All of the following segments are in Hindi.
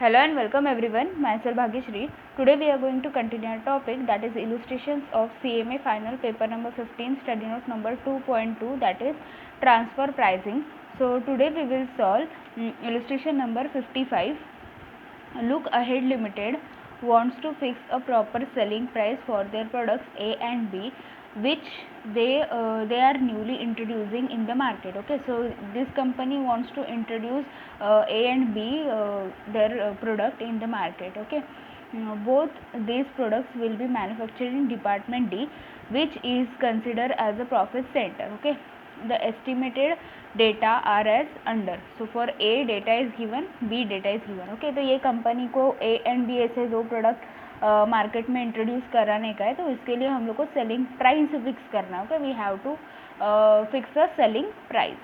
Hello and welcome everyone. Myself Bhagyashree. Today we are going to continue our topic, that is illustrations of CMA final paper number 15 study note number 2.2, that is transfer pricing. So today we will solve illustration number 55. Look Ahead Limited wants to fix a proper selling price for their products A and B, which they are newly introducing in the market. Okay, so this company wants to introduce A and B their product in the market. Okay, both these products will be manufactured in department D, which is considered as a profit center. Okay, the estimated data are as under. So for A data is given, B data is given. Okay, तो ये कंपनी को A and B ऐसे दो प्रोडक्ट मार्केट में इंट्रोड्यूस कराने का है, तो इसके लिए हम लोग को सेलिंग प्राइस फिक्स करना है. Okay, we have to fix the selling price.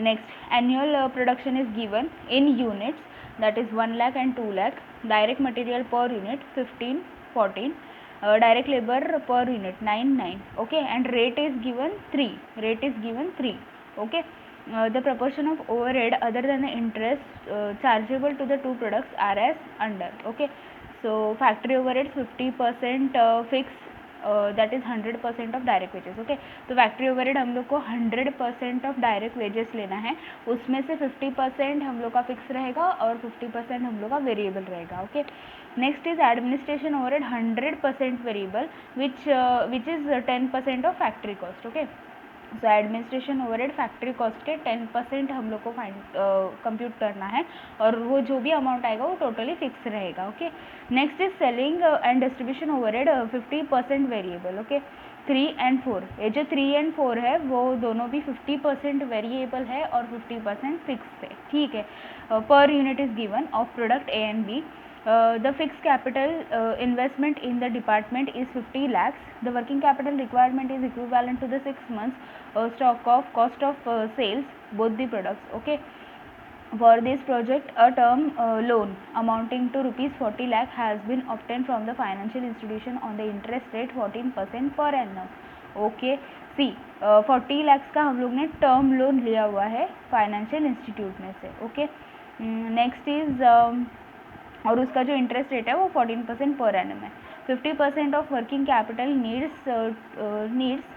Next, annual production is given in units, that is 1 lakh and 2 lakh. Direct material per unit 15, 14. Direct labor per unit 9. Okay, and rate is given 3. Okay, the proportion of overhead other than the interest chargeable to the two products are as under. Okay, so factory overheads 50% fixed, that is 100% of direct wages. Okay, तो फैक्ट्री ओवरहेड हम लोग को 100% ऑफ डायरेक्ट वेजेस लेना है, उसमें से 50% हम लोग का फिक्स रहेगा और 50% हम लोग का वेरिएबल रहेगा. Okay, next is administration overhead 100% variable, which is 10% of factory cost. Okay, so administration overhead factory cost के 10% हम लोग को कंप्यूट करना है, और वो जो भी अमाउंट आएगा वो टोटली फिक्स रहेगा. Okay, next is selling and distribution overhead 50% variable. Okay, 3 and 4, ये जो 3 and 4 है वो दोनों भी 50% वेरिएबल है और 50% फिक्स है. ठीक है, per unit is given of product A and B. The fixed capital investment in the department is 50 lakhs. The working capital requirement is equivalent to the 6 months stock of cost of sales both the products. Okay, for this project a term loan amounting to rupees 40 lakh has been obtained from the financial institution on the interest rate 14% per annum. Okay, C 40 lakhs का हम लोग ने टर्म लोन लिया हुआ है फाइनेंशियल इंस्टीट्यूट में से. ओके, नेक्स्ट इज और उसका जो इंटरेस्ट रेट है वो 14% पर एनम है. 50% of working capital needs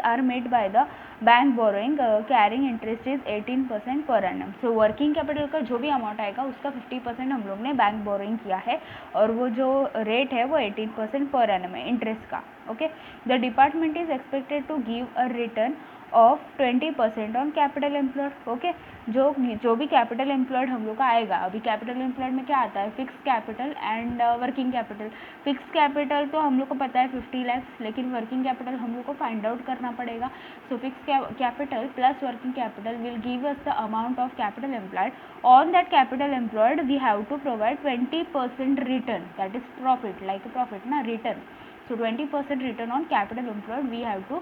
are made by the bank borrowing carrying interest is 18% per annum. So working capital का जो भी अमाउंट आएगा उसका 50% हम लोग ने बैंक बोरोइंग किया है, और वो जो रेट है वो 18% पर एनम है इंटरेस्ट का. Okay, the department is expected to give a return of 20% on capital employed. Okay, जो भी कैपिटल एम्प्लॉयड हम लोग का आएगा, अभी कैपिटल एम्प्लॉयड में क्या आता है, fix capital and working capital. Fix capital तो हम लोग को पता है 50 lakhs, लेकिन वर्किंग कैपिटल हम लोग को फाइंड आउट करना पड़ेगा. So fix capital plus working capital will give us the amount of capital employed. On that capital employed we have to provide 20% return, that is profit, like profit ना, return. So 20% return on capital employed we have to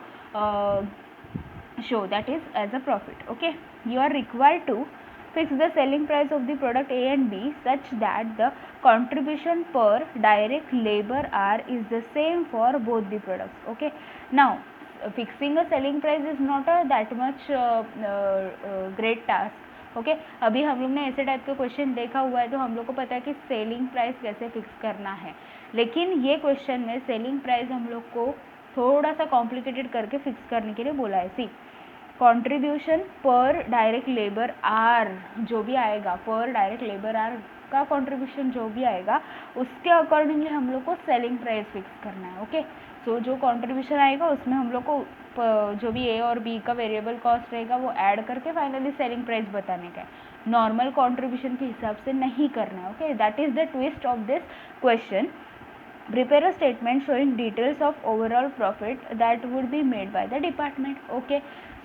show, that is as a profit. Okay, you are required to fix the selling price of the product A and B such that the contribution per direct labor hour is the same for both the products. Okay, now fixing a selling price is not a that much great task. Okay, अभी हम लोग ने ऐसे टाइप के क्वेश्चन देखा हुआ है, तो हम लोग को पता है कि सेलिंग प्राइस कैसे फिक्स करना है, लेकिन ये क्वेश्चन में सेलिंग प्राइस हम लोग को थोड़ा सा कॉम्प्लिकेटेड करके फिक्स करने के लिए बोला है. सी, कॉन्ट्रीब्यूशन पर डायरेक्ट लेबर आर जो भी आएगा, पर डायरेक्ट लेबर आर का कॉन्ट्रीब्यूशन जो भी आएगा उसके अकॉर्डिंगली हम लोग को सेलिंग प्राइस फिक्स करना है. ओके, सो जो कॉन्ट्रीब्यूशन आएगा उसमें हम लोग को जो भी ए और बी का वेरिएबल कॉस्ट रहेगा वो ऐड करके फाइनली सेलिंग प्राइस बताने का है, नॉर्मल कॉन्ट्रीब्यूशन के हिसाब से नहीं करना है. Okay, that is the twist of this question. Prepare a statement showing details of overall profit that would be made by the department. Okay,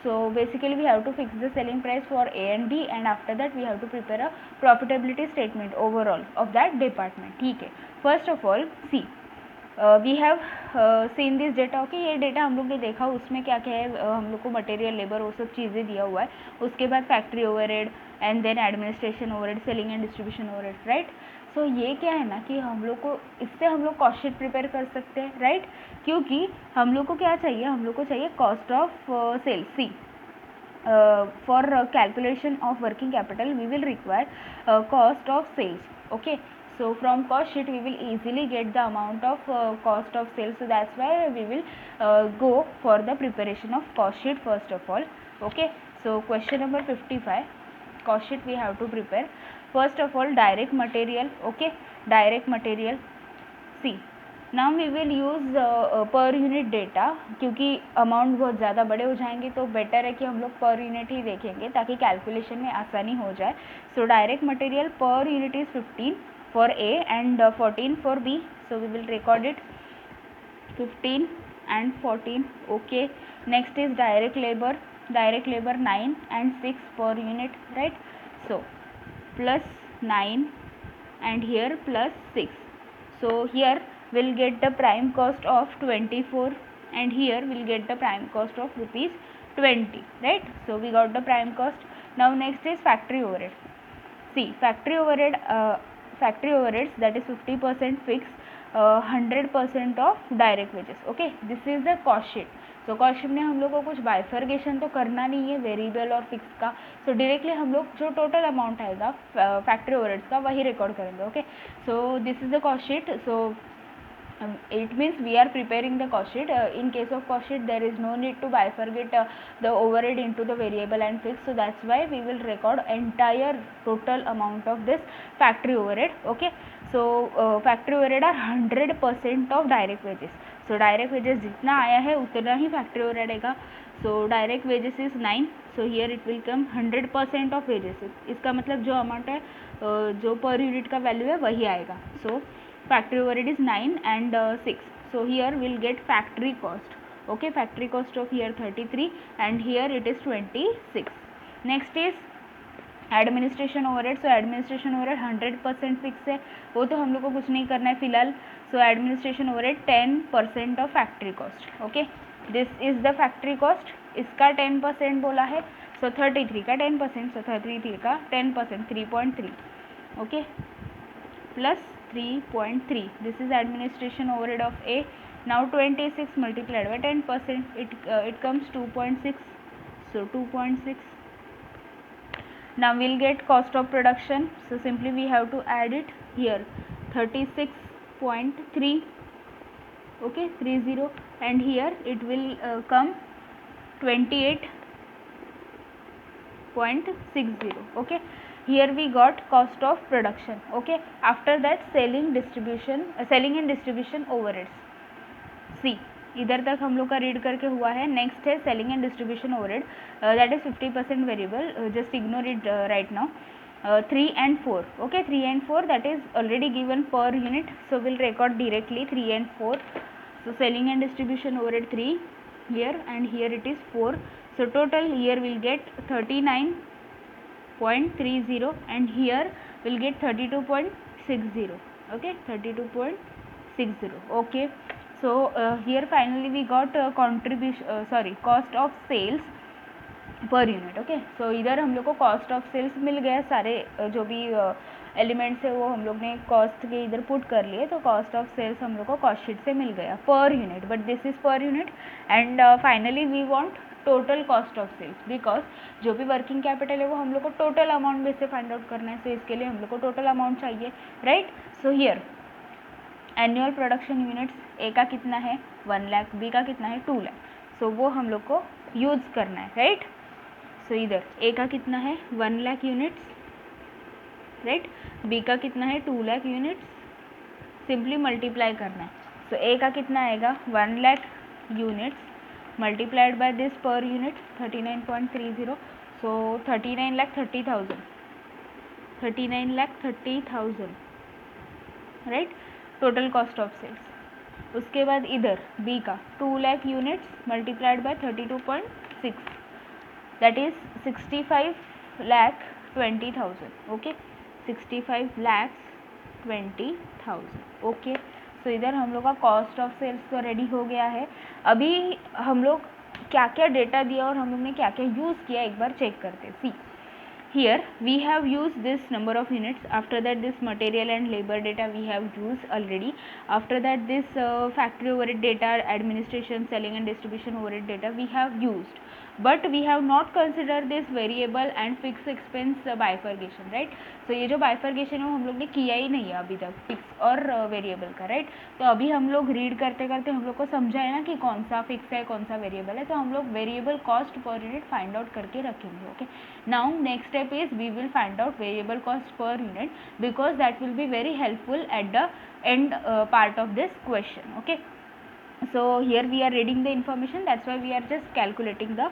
so basically we have to fix the selling price for A and B, and after that we have to prepare a profitability statement overall of that department. ठीक है, first of all see, we have seen this data. Okay, ये डेटा हम लोग ने देखा, उसमें क्या क्या है, हम लोग को मटेरियल लेबर वो सब चीज़ें दिया हुआ है. उसके बाद factory overhead and then administration overhead, selling and distribution overhead. Right, so ये क्या है ना कि हम लोग को इससे हम लोग कॉस्ट शीट प्रिपेयर कर सकते हैं. राइट, क्योंकि हम लोग को क्या चाहिए, हम लोग को चाहिए cost of sale. See, for calculation of working capital we will require cost of sales. Okay, so from cost sheet we will easily get the amount of cost of sales, so that's why we will go for the preparation of cost sheet first of all. Okay, so question number 55, cost sheet we have to prepare. First of all, direct material. Okay, direct material. See, now we will use per unit data, क्योंकि अमाउंट बहुत ज़्यादा बड़े हो जाएंगे तो बेटर है कि हम लोग पर यूनिट ही देखेंगे ताकि कैलकुलेशन में आसानी हो जाए. So direct material per unit is 15 for A and 14 for B. So we will record it 15 and 14. Okay, next is direct labor. Direct labor 9 and 6 per unit, right? So plus 9 and here plus 6. So here we'll get the prime cost of 24 and here we'll get the prime cost of rupees 20, right? So we got the prime cost. Now next is factory overhead. See, factory overheads, that is 50% fixed, 100% of direct wages. Okay, this is the cost sheet. So cost sheet में हम लोग को कुछ बाइफर्गेशन तो करना नहीं है वेरिएबल और फिक्स का. सो डायरेक्टली हम लोग जो टोटल अमाउंट आएगा फैक्ट्री ओवरहेड्स का वही रिकॉर्ड करेंगे. Okay, so this is the cost sheet. So it means we are preparing the cost sheet. In case of cost sheet there is no need to bifurcate the overhead into the variable and fixed, so that's why we will record entire total amount of this factory overhead. Okay, so factory overhead are 100% of direct wages. So direct wages जितना आया है उतना ही factory overhead आएगा. So direct wages is 9, so here it will come 100% of wages. इसका मतलब जो अमाउंट है जो पर यूनिट का वैल्यू है वही आएगा. So factory overhead is 9 and 6. So here we'll get factory cost. Okay, factory cost of here 33 and here it is 26. Next is administration overhead. So administration overhead 100% fix है, वो तो हम लोग को कुछ नहीं करना है फिलहाल. So administration overhead 10% of factory cost. Okay, this is the factory cost. इसका 10% बोला है. सो 33 का 10%, सो 33 का 10% 3.3. Okay, plus 3.3. This is administration overhead of A. Now 26 multiplied by 10%, it comes 2.6. So 2.6. Now we'll get cost of production. So simply we have to add it here 36.3. Okay, 30, and here it will come 28.60. Okay, here we got cost of production. Okay, after that selling and distribution overheads. See, इधर तक हम लोग का रीड करके हुआ है. नेक्स्ट है selling and distribution overhead, that is 50% variable. Just ignore it right now. 3 and 4. Okay, 3 and 4 that is already given per unit, so we'll record directly 3 and 4. So selling and distribution overhead 3 here and here it is 4. So total here we'll get 39.30 and here we'll get 32.60. Okay, 32.60. Okay, so here finally we got cost of sales per unit. Okay, so इधर हम लोग को कॉस्ट ऑफ सेल्स मिल गया. सारे जो भी एलिमेंट्स है वो हम लोग ने कॉस्ट के इधर पुट कर लिए, तो कॉस्ट ऑफ सेल्स हम लोग को कॉस्ट शीट से मिल गया per unit. But this is per unit and finally we want total cost of sales, because जो भी वर्किंग कैपिटल है वो हम लोग को टोटल अमाउंट बेस से फाइंड आउट करना है. सो इसके लिए हम लोग को टोटल अमाउंट चाहिए, right. So here annual production units A का कितना है 1 लाख, बी का कितना है 2 लाख. सो वो हम लोग को यूज़ करना है, राइट. सो इधर ए का कितना है 1 लाख यूनिट्स, राइट. बी का कितना है 2 लाख यूनिट्स. सिंपली मल्टीप्लाई करना है. सो ए का कितना आएगा 1 lakh units multiplied by this per unit 39.30. So 39,30,000, right, total cost of sales. उसके बाद इधर बी का 2 lakh units multiplied by 32.6, that is 65,20,000. okay, 65,20,000. Okay, so इधर हम लोग का कॉस्ट ऑफ सेल्स तो रेडी हो गया है. अभी हम लोग क्या क्या डेटा दिया और हम लोग ने क्या क्या यूज़ किया एक बार चेक करते. सी, here we have used this number of units. After that this material and labor data we have used already. After that this factory overhead data, administration, selling and distribution overhead data we have used. But we have not consider this variable and fix expense bifurcation, right. तो ये जो बाइफर्गेशन है वो हम लोग ने किया ही नहीं है अभी तक, फिक्स और वेरिएबल का, राइट। तो अभी हम लोग रीड करते करते हम लोग को समझा है ना कि कौन सा फिक्स है कौन सा वेरिएबल है, तो हम लोग variable cost per unit find out करके रखेंगे। Okay, now next step is we will find out variable cost per unit, because that will be very helpful at the end part of this question. Okay, so here we are reading the information, that's why we are just calculating the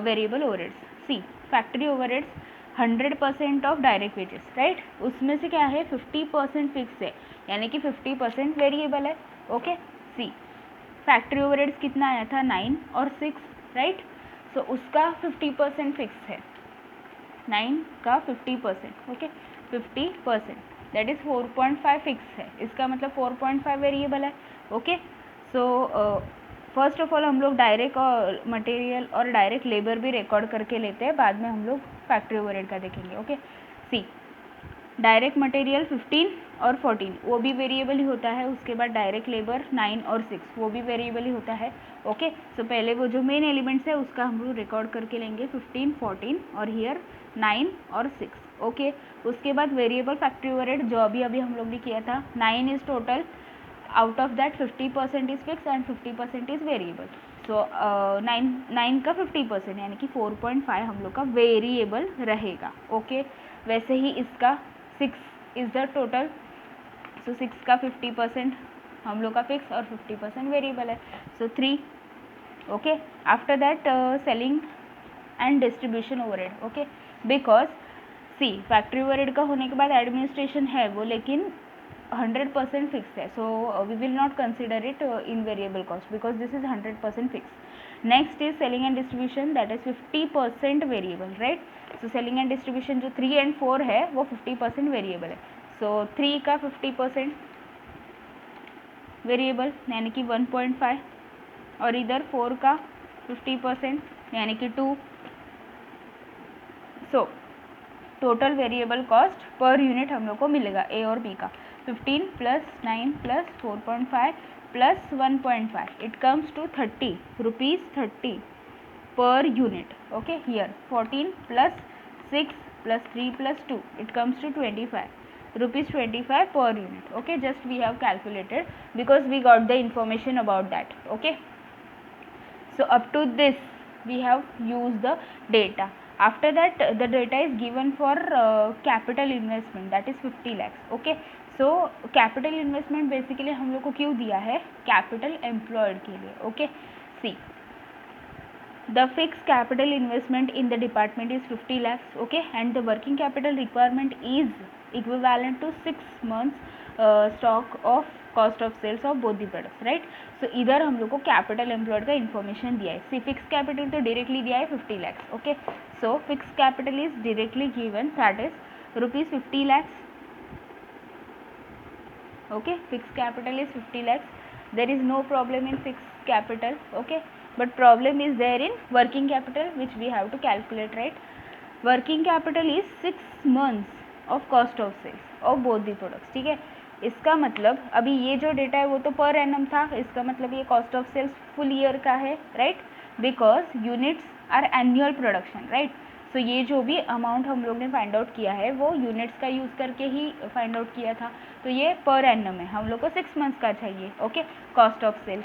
variable overheads. See, factory overheads 100% of direct wages, right। उसमें से क्या है 50% फिक्स है, यानी कि 50% वेरिएबल है। ओके, सी फैक्ट्री ओवरहेड्स कितना आया था 9 और 6, राइट। सो उसका 50% फिक्स है, 9 का 50%, ओके 50%, दैट इज 4.5 फिक्स है, इसका मतलब 4.5 वेरिएबल है। Okay, so first of all हम लोग डायरेक्ट और मटेरियल और डायरेक्ट लेबर भी रिकॉर्ड करके लेते हैं, बाद में हम लोग फैक्ट्री ओवरहेड का देखेंगे। ओके, सी डायरेक्ट मटेरियल 15 और 14 वो भी वेरिएबल ही होता है, उसके बाद डायरेक्ट लेबर 9 और 6 वो भी वेरिएबल ही होता है। ओके, सो पहले वो जो मेन एलिमेंट्स है उसका हम लोग रिकॉर्ड करके लेंगे 15, 14 और हियर 9 और 6। ओके, उसके बाद वेरिएबल फैक्ट्री ओवरहेड जो अभी हम लोग ने किया था, 9 is total, out of that 50% is fix and 50% is variable. So 9 का 50% यानी कि 4.5 हम लोग का वेरिएबल रहेगा। ओके, वैसे ही इसका 6 इज द टोटल, सो 6 का 50% हम लोग का फिक्स और 50% वेरिएबल है, so 3। Okay, after that selling and distribution overhead. Okay, because see factory overhead का होने के बाद एडमिनिस्ट्रेशन है वो, लेकिन 100% फिक्स है, so we will not consider it in variable cost because this is 100% fix. Next is selling and distribution, that is 50% variable, right. So selling and distribution जो 3 and 4 है वो 50% वेरिएबल है, सो 3 का 50% वेरिएबल यानी कि 1.5 और इधर 4 का 50% यानी कि 2। So total variable cost per unit हम लोग को मिलेगा ए और बी का 15 + 9 + 4.5 + 1.5, it comes to 30 rupees 30 per unit. Okay, here 14 + 6 + 3 + 2, it comes to 25 rupees 25 per unit. Okay, just we have calculated because we got the information about that. Okay, so up to this we have used the data. After that the data is given for capital investment, that is 50 lakhs. Okay, so capital investment basically हम लोग को क्यों दिया है, capital employed के लिए। Okay, see the fixed capital investment in the department is 50 lakhs, okay, and the working capital requirement is equivalent to 6 months stock of cost of sales of both the products, right। so इधर हम लोग को capital employed का information दिया है। सी fixed capital तो directly दिया है 50 lakhs, okay, so fixed capital is directly given, that is rupees 50 lakhs, okay, fixed capital is 50 lakhs, there is no problem in fixed capital, okay, but problem is there in working capital which we have to calculate, right। working capital is 6 months of cost of sales of both the products, ठीक है। इसका मतलब अभी ये जो डेटा है वो तो पर एनम था, इसका मतलब ये cost of sales full year का है, right, because units are annual production, right. So ये जो भी अमाउंट हम लोग ने फाइंड आउट किया है वो यूनिट्स का यूज़ करके ही फाइंड आउट किया था, तो ये पर एनम है, हम लोग को 6 मंथ्स का चाहिए। Okay, cost of sales,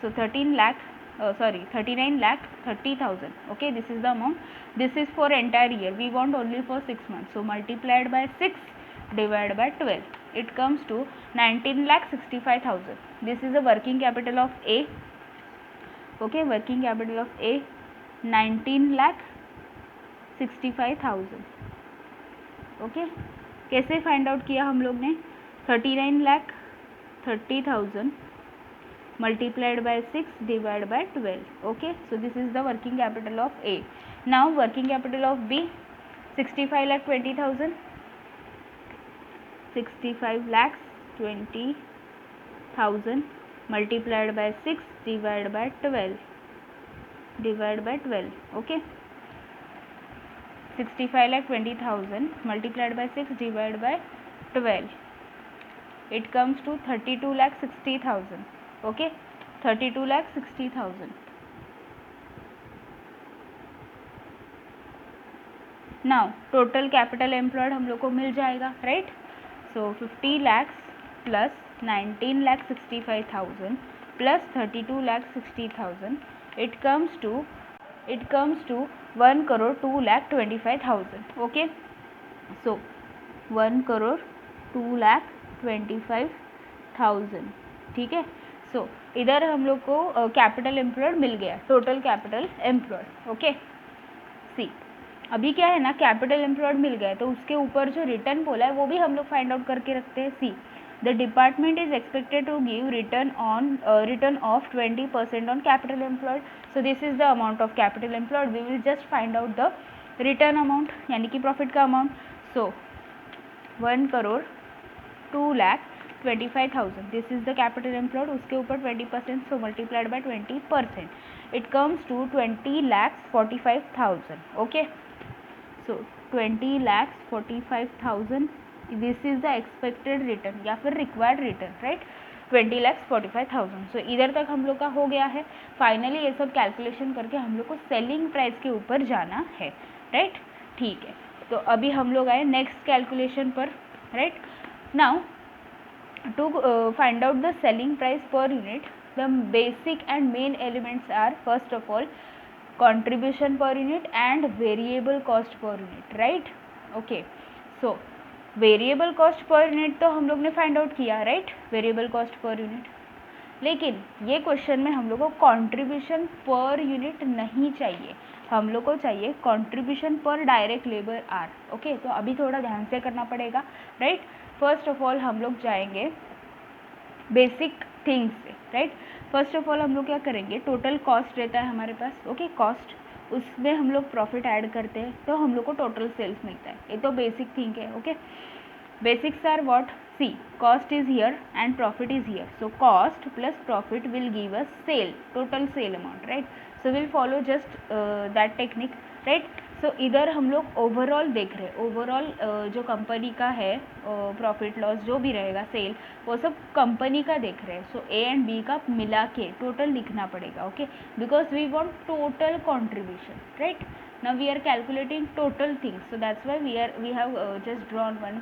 so 39,30,000, okay, this is the amount, this is for entire year, we want only for 6 months, so multiplied by 6 divided by 12, it comes to 19,65,000. this is the working capital of A, okay, working capital of A 19,65,000, okay। कैसे फाइंड आउट किया हम लोग ने, 39,30,000 multiplied by 6 divided by 12, okay, so this is the working capital of A. now working capital of B 65,20,000, 65,20,000 multiplied by 6 divided by 12, okay, 65,20,000 multiplied by 6 divided by 12, it comes to 32,60,000, okay, 32,60,000, now total capital employed हम लोग को मिल जाएगा, right. So 50 lakhs plus 19,65,000 plus 32,60,000 it comes to 1,02,25,000. Okay, so 1,02,25,000, ठीक है। सो इधर हम लोग को कैपिटल एम्प्लॉयड मिल गया, टोटल कैपिटल एम्प्लॉयड। ओके, सी अभी क्या है ना, कैपिटल एम्प्लॉयड मिल गया तो उसके ऊपर जो रिटर्न बोला है वो भी हम लोग फाइंड आउट करके रखते हैं। See the department is expected to give return of 20% on capital employed. So this is the amount of capital employed, we will just find out the return amount यानी कि प्रॉफिट का अमाउंट। सो 1,02,25,000 this is the capital employed, उसके ऊपर 20%, so multiplied by 20% it comes to 20,45,000. Okay, so 20,45,000 this is the expected return या फिर रिक्वायर्ड रिटर्न, राइट। 20,45,000. सो इधर तक हम लोग का हो गया है। फाइनली ये सब कैलकुलेशन करके हम लोग को सेलिंग प्राइस के ऊपर जाना है, राइट। ठीक है, तो अभी हम लोग आए नेक्स्ट कैलकुलेशन पर, right. Now to find out the selling price per unit the basic and main elements are first of all contribution per unit and variable cost per unit, right? Okay, so variable cost per unit तो हम लोग ने फाइंड आउट किया, right, variable cost per unit. लेकिन ये क्वेश्चन में हम लोग को कंट्रीब्यूशन पर यूनिट नहीं चाहिए, हम लोग को चाहिए कंट्रीब्यूशन पर डायरेक्ट लेबर आर। ओके, तो अभी थोड़ा ध्यान से करना पड़ेगा, राइट। फर्स्ट ऑफ ऑल हम लोग जाएंगे बेसिक थिंग्स से, राइट। फर्स्ट ऑफ ऑल हम लोग क्या करेंगे, टोटल कॉस्ट रहता है हमारे पास, ओके, कॉस्ट, उसमें हम लोग प्रॉफिट ऐड करते हैं तो हम लोग को टोटल सेल्स मिलता है। ये तो बेसिक थिंग है, okay. Basics are what, see cost is here and profit is here, so cost plus profit will give us sale, total sale amount, right. So will follow just that technique, right. So इधर हम लोग ओवरऑल देख रहे हैं, ओवरऑल जो कंपनी का है प्रॉफिट लॉस जो भी रहेगा सेल, वो सब कंपनी का देख रहे हैं। सो ए एंड बी का मिला के टोटल लिखना पड़ेगा, okay, because we want total contribution, right. Now we are calculating total things, so that's why we have just drawn one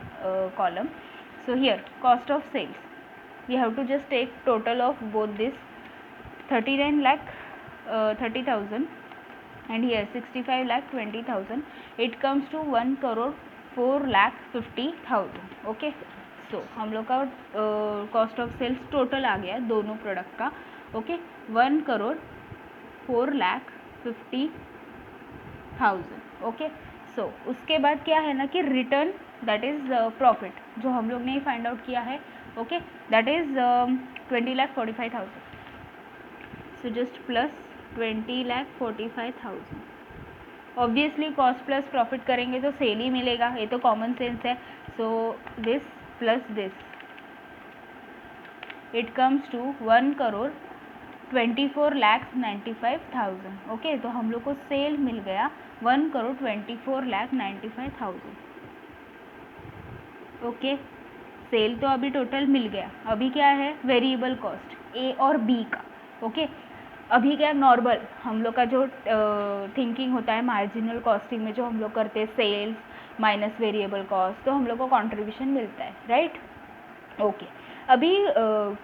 column. So here cost of sales, we have to just take total of both this 39,30,000 and here 65,20,000, it comes to 1,04,50,000. Okay, सो हम लोग का कॉस्ट ऑफ सेल्स टोटल आ गया दोनों प्रोडक्ट का, ओके, 1,04,50,000. ओके, सो उसके बाद क्या है ना कि रिटर्न दैट इज प्रॉफिट जो हम लोग ने फाइंड आउट किया है, okay, that is 20,45,000. So just plus 20,45,000. Obviously cost plus profit करेंगे तो सेल ही मिलेगा, ये तो कॉमन सेंस है। So this plus this it comes to 1,24,95,000. Okay, तो हम लोग को सेल मिल गया 1,24,95,000. ओके, सेल तो अभी टोटल मिल गया, अभी क्या है वेरिएबल कॉस्ट ए और बी का, ओके। अभी क्या नॉर्मल हम लोग का जो थिंकिंग होता है मार्जिनल कॉस्टिंग में जो हम लोग करते हैं सेल्स माइनस वेरिएबल कॉस्ट, तो हम लोग को कंट्रीब्यूशन मिलता है, राइट। ओके, अभी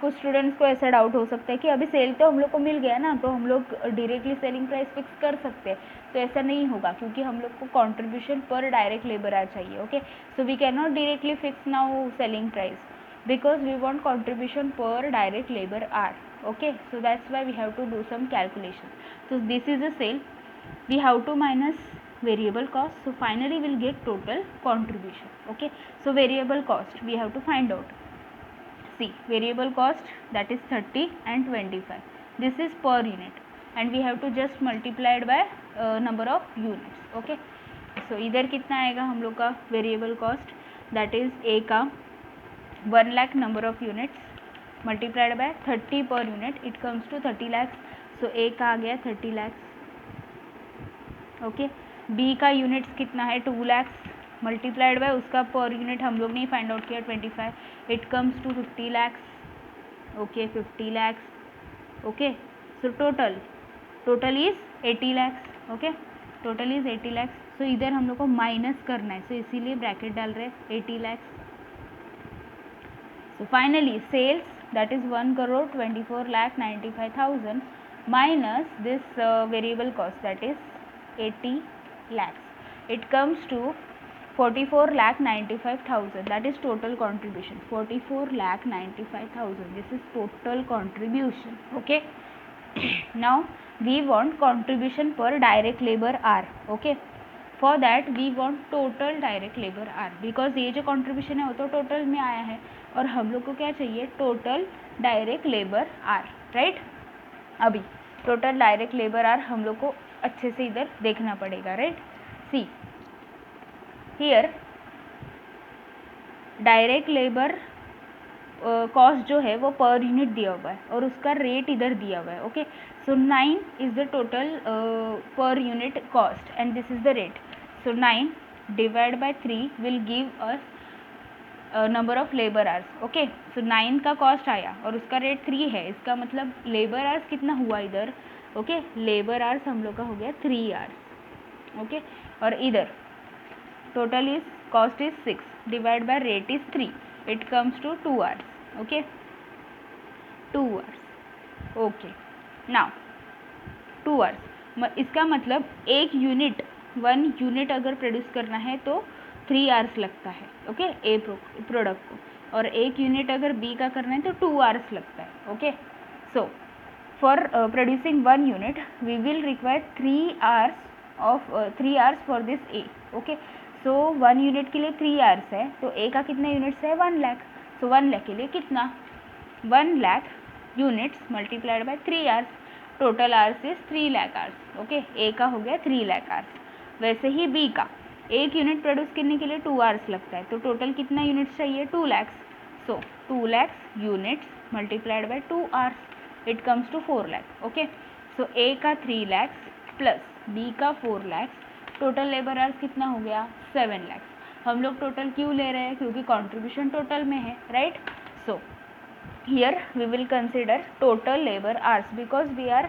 कुछ स्टूडेंट्स को ऐसा डाउट हो सकता है कि अभी सेल तो हम लोग को मिल गया ना, तो हम लोग डायरेक्टली सेलिंग प्राइस फिक्स कर सकते हैं। तो ऐसा नहीं होगा क्योंकि हम लोग को कंट्रीब्यूशन पर डायरेक्ट लेबर आ चाहिए, okay. So we can not directly fix now selling price because we want contribution per direct labor hour, okay. So that's why we have to do some calculation. So this is a sale, we have to minus variable cost, so finally we'll get total contribution, okay. So variable cost we have to find out. See, variable cost that is 30 and 25, this is per unit and we have to just multiply it by number of units, okay. So इधर कितना आएगा हम लोग का variable cost, that is a का 1 lakh number of units multiplied by 30 per unit, it comes to 30 lakhs. So A का आ गया 30 lakhs, ओके। B का यूनिट्स कितना है 2 lakhs मल्टीप्लाइड बाय उसका पर यूनिट हम लोग ने फाइंड आउट किया 25, it comes to 50 lakhs, okay, 50 lakhs, okay. So total is 80 lakhs, okay, total is 80 lakhs. So इधर हम लोग को माइनस करना है, सो इसीलिए ब्रैकेट डाल रहे हैं 80 lakhs. So finally sales, that is 1,24,95,000 minus this variable cost, that is 80 lakhs. It comes to 44,95,000. That is total contribution. 44,95,000. This is total contribution. Okay. Now we want contribution per direct labor R. Okay. For that we want total direct labor R, because ये जो contribution है वो तो total में आया है और हम लोग को क्या चाहिए, total direct labor R, right? अभी total direct labor R हम लोग को अच्छे से इधर देखना पड़ेगा, right? See here direct labor cost जो है वो पर यूनिट दिया हुआ है और उसका रेट इधर दिया हुआ है. Okay, so 9 is the total per unit cost and this is the rate. So 9 divide by 3 will give us number of labour hours. Okay, so 9 का कॉस्ट आया और उसका रेट 3 है, इसका मतलब लेबर आवर्स कितना हुआ इधर. ओके, लेबर आवर्स हम लोग का हो गया 3 आवर्स. ओके, और इधर total is cost is 6 divide by rate is 3, it comes to 2 hours. Okay, 2 hours. Okay, now 2 hours, इसका मतलब एक यूनिट 1 यूनिट अगर प्रोड्यूस करना है तो 3 आवर्स लगता है. ओके, ए प्रोडक्ट को, और एक यूनिट अगर बी का करना है तो 2 आवर्स लगता है. Okay, so for producing 1 unit we will require 3 hours for this a. Okay, so 1 unit के लिए 3 आवर्स है तो ए का कितने यूनिट्स है, 1 लाख. सो 1 लाख के लिए कितना, 1 lakh units multiplied by 3 hours, total hours is 3 lakh hours. Okay, A का हो गया 3 लाख आवर्स. वैसे ही बी का एक यूनिट प्रोड्यूस करने के लिए 2 आवर्स लगता है तो टोटल कितना यूनिट्स चाहिए, 2 lakhs. So 2 lakhs units multiplied by 2 hours, it comes to 4 lakhs. Okay, so A का 3 lakhs प्लस बी का 4 lakhs, टोटल लेबर आवर्स कितना हो गया, 7 lakhs. हम लोग टोटल क्यों ले रहे हैं, क्योंकि कंट्रीब्यूशन टोटल में है, right. So here we will consider total labour hours because we are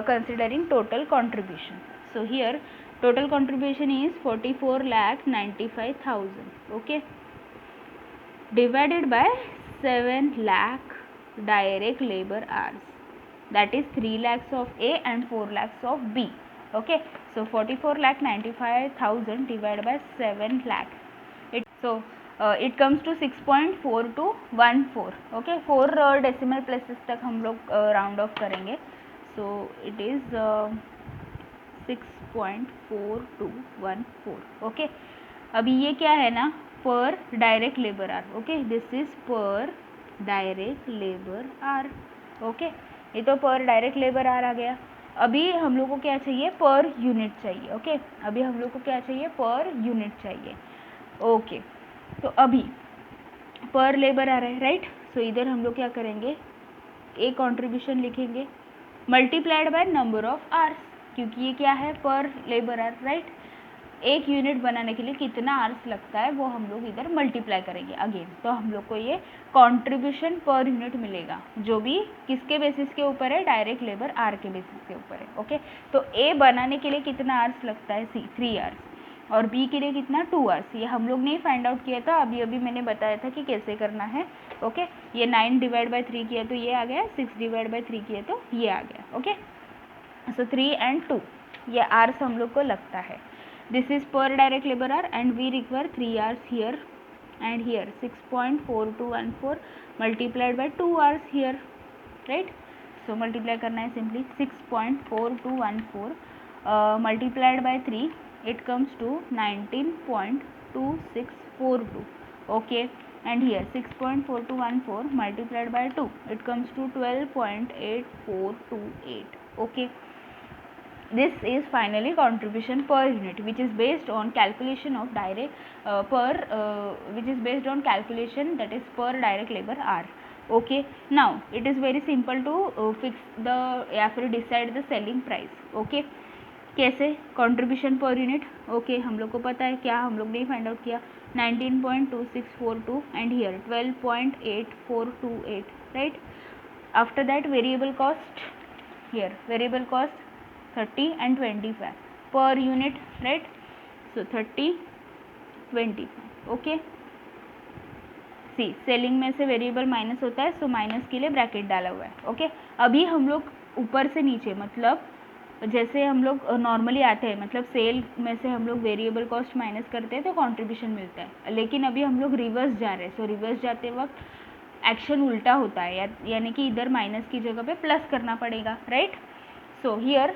considering total contribution. So here total contribution is 44,95,000. okay, divided by 7 lakh direct labor hours, that is 3 lakhs of A and 4 lakhs of B. okay, so 44,95,000 divided by 7 lakh, it comes to 6.4214. okay, 4 decimal places तक हम लोग round off करेंगे. so it is 6.4214. ओके, अभी ये क्या है ना, per direct labour hour. Okay, this is per direct labour hour. Okay, ये तो पर डायरेक्ट लेबर आर आ गया. अभी हम लोग को क्या चाहिए, पर यूनिट चाहिए. ओके, अभी हम लोग को क्या चाहिए, पर यूनिट चाहिए. ओके, तो अभी पर लेबर आर है, राइट. सो इधर हम लोग क्या करेंगे, एक कॉन्ट्रीब्यूशन लिखेंगे multiplied by number of hours, क्योंकि ये क्या है, पर लेबर आवर, राइट. एक यूनिट बनाने के लिए कितना आवर्स लगता है वो हम लोग इधर मल्टीप्लाई करेंगे अगेन, तो हम लोग को ये कंट्रीब्यूशन पर यूनिट मिलेगा, जो भी किसके बेसिस के ऊपर है, डायरेक्ट लेबर आर के बेसिस के ऊपर है. ओके, तो ए बनाने के लिए कितना आवर्स लगता है, सी 3 आवर्स, और बी के लिए कितना, 2 आवर्स. ये हम लोग ने फाइंड आउट किया था, अभी अभी मैंने बताया था कि कैसे करना है. ओके, ये 9 डिवाइड बाई 3 किया तो ये आ गया, 6 डिवाइड बाई 3 किया तो ये आ गया. ओके, सो 3 and 2 ये आवर्स हम लोग को लगता है. This is per direct labour hour and we require 3 hours here and here. 6.4214 multiplied by 2 hours here, right. So multiply करना है simply, 6.4214 multiplied by 3, it comes to 19.2642. Okay, and here 6.4214 multiplied by 2, it comes to 12.8428. okay, this is finally contribution per unit, which is based on calculation of direct which is based on calculation, that is per direct labor hour. okay, now it is very simple to fix the या फिर decide the selling price. okay, कैसे, कंट्रीब्यूशन पर यूनिट. ओके, हम लोग को पता है क्या, हम लोग ने फाइंड आउट किया 19.2642 and here 12.8428, right. After that variable cost, here variable cost 30 and 25 per unit, right. So 30 25, okay. See selling में से वेरिएबल माइनस होता है, सो माइनस के लिए ब्रैकेट डाला हुआ है, ओके। अभी हम लोग ऊपर से नीचे, मतलब जैसे हम लोग नॉर्मली आते हैं, मतलब सेल में से हम लोग वेरिएबल कॉस्ट माइनस करते हैं तो कंट्रीब्यूशन मिलता है, लेकिन अभी हम लोग रिवर्स जा रहे हैं। सो रिवर्स जाते वक्त एक्शन उल्टा होता है, यानी कि इधर माइनस की जगह पे प्लस करना पड़ेगा, right. So here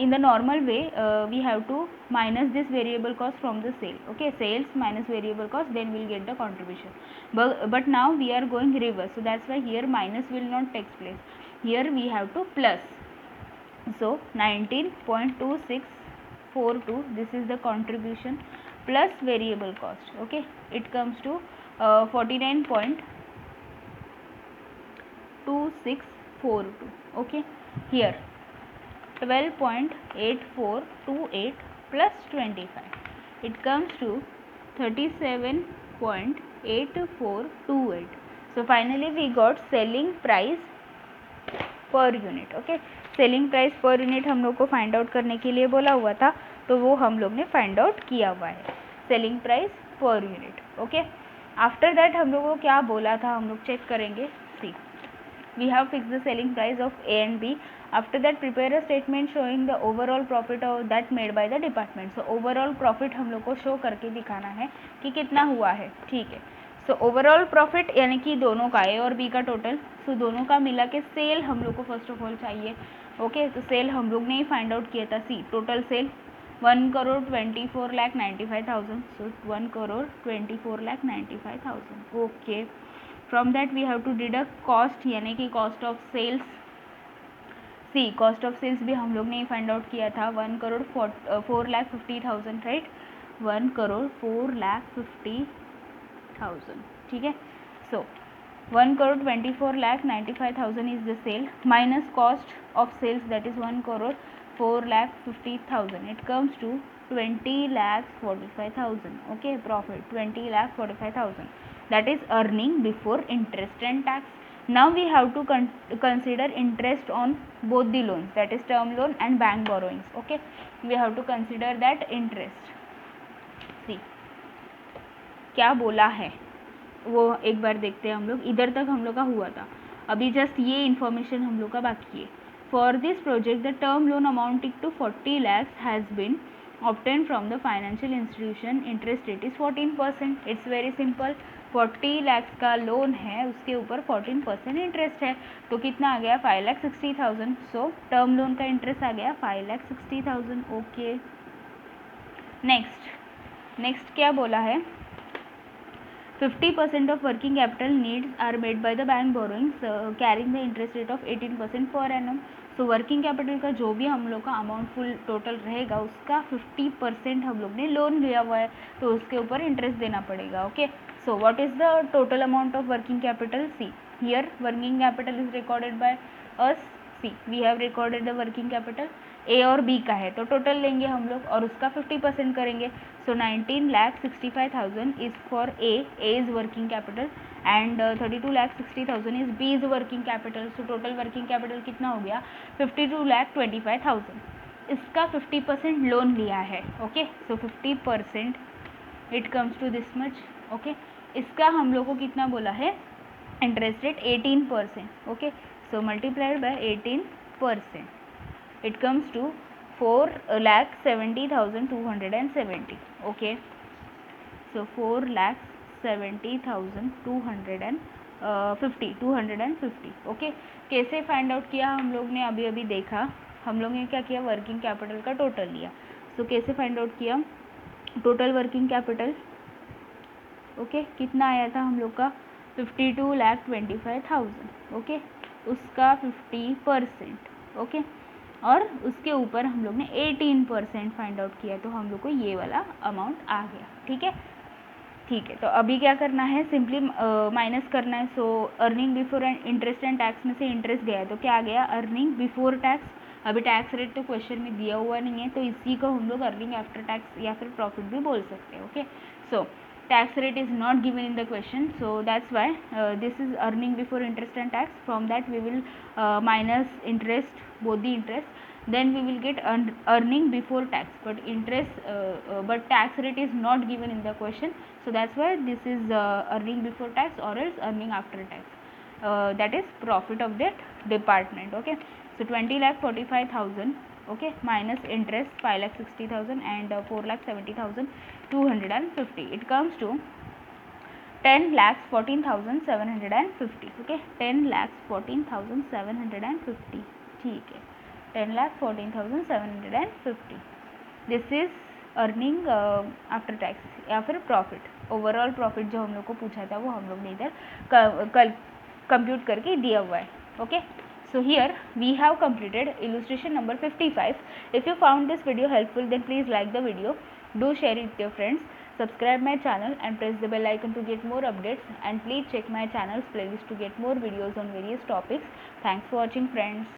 in the normal way we have to minus this variable cost from the sale, okay, sales minus variable cost, then we'll get the contribution. But now we are going reverse, so that's why here minus will not take place, here we have to plus. So 19.2642, this is the contribution plus variable cost, okay, it comes to 49.2642, okay. Here 12.8428 plus 25, it comes to 37.8428. So finally we got selling price पर unit, okay. Selling price per unit हम लोग को फाइंड आउट करने के लिए बोला हुआ था, तो वो हम लोग ने फाइंड आउट किया हुआ है, selling price per unit, okay. After that हम लोग को क्या बोला था, हम लोग चेक करेंगे। सी we have fixed the selling price of A and B. After that prepare a statement showing the overall profit of that made by the department. So overall profit हम लोग को शो करके दिखाना है कि कितना हुआ है, ठीक है। सो ओवरऑल प्रॉफिट यानी कि दोनों का, ए और बी का टोटल, सो दोनों का मिला के सेल हम लोग को फर्स्ट ऑफ ऑल चाहिए, ओके। तो सेल हम लोग ने ही फाइंड आउट किया था। See total sale 1,24,95,000, so 1,24,95,000, okay. From that we have to deduct cost, यानी कि cost of sales. See cost of sales भी हम लोग ने फाइंड आउट किया था, 1,04,50,000, राइट, 1,04,50,000, ठीक है। So 1,24,95,000 is the sale minus cost of sales, that is 1,04,50,000, it comes to 20,45,000, okay, profit 20,45,000, that is earning before interest and tax. Now we have to consider interest on both the loans, that is term loan and bank borrowings, okay. We have to consider that interest. See क्या बोला है वो एक बार देखते हैं हम लोग। इधर तक हम लोग का हुआ था, अभी जस्ट ये इन्फॉर्मेशन हम लोग का बाकी है। For this project the term loan amounting to 40 lakhs has been obtained from the financial institution, interest rate is 14%. It's very simple, 40 lakhs का लोन है, उसके ऊपर 14% इंटरेस्ट है, तो कितना आ गया 5,60,000। सो टर्म लोन का इंटरेस्ट आ गया 5,60,000, ओके। नेक्स्ट क्या बोला है, 50% of working capital needs are made by the bank borrowings carrying the interest rate of 18% per annum. So working capital का जो भी हम लोग का अमाउंट फुल टोटल रहेगा उसका 50% हम लोग ने लोन लिया हुआ है, तो उसके ऊपर इंटरेस्ट देना पड़ेगा, okay. So what is the total amount of working capital? See here working capital is recorded by us. See we have recorded the working capital, A और बी का है तो टोटल लेंगे हम लोग और उसका 50% करेंगे। So 19,65,000 is for A is working capital and 32,60,000 is B is working capital. So total working capital कितना हो गया 52,25,000। इसका 50% लोन लिया है, okay. So 50% it comes to this much, okay. इसका हम लोग को कितना बोला है interest rate 18%, okay. So multiplied by 18%, it comes to 4,70,270, okay. So 4,70,250, okay. कैसे फाइंड आउट किया हम लोग ने अभी देखा, हम लोग ने क्या किया वर्किंग कैपिटल का टोटल लिया। सो कैसे फाइंड आउट किया टोटल वर्किंग कैपिटल, ओके। कितना आया था हम लोग का 52,25,000, ओके। उसका 50%, ओके, और उसके ऊपर हम लोग ने 18% फाइंड आउट किया, तो हम लोग को ये वाला अमाउंट आ गया, ठीक है। तो अभी क्या करना है, सिंपली माइनस करना है। So earning before interest and tax में से इंटरेस्ट गया तो क्या आ गया अर्निंग बिफोर टैक्स। अभी टैक्स रेट तो क्वेश्चन में दिया हुआ नहीं है, तो इसी को हम लोग अर्निंग आफ्टर टैक्स या फिर प्रॉफिट भी बोल सकते हैं, okay. So tax rate is not given in the question, so that's why this is earning before interest and tax. From that we will minus interest, both the interest, then we will get earning before tax, but but tax rate is not given in the question, so that's why this is earning before tax or else earning after tax. That is profit of that department. Okay, so 20,45,000, okay, minus interest 5,60,000 and 4,70,250, it comes to 10,14,750. okay, 10,14,750, ठीक है, 10,14,750. This is earning after tax या फिर प्रॉफिट, ओवरऑल प्रॉफिट जो हम लोग को पूछा था वो हम लोग ने इधर कंप्यूट करके दिया हुआ है. Okay, so here we have completed illustration number 55. If you found this video helpful, then please like the video, do share it with your friends, subscribe my channel and press the bell icon to get more updates, and please check my channel's playlist to get more videos on various topics. Thanks for watching, friends.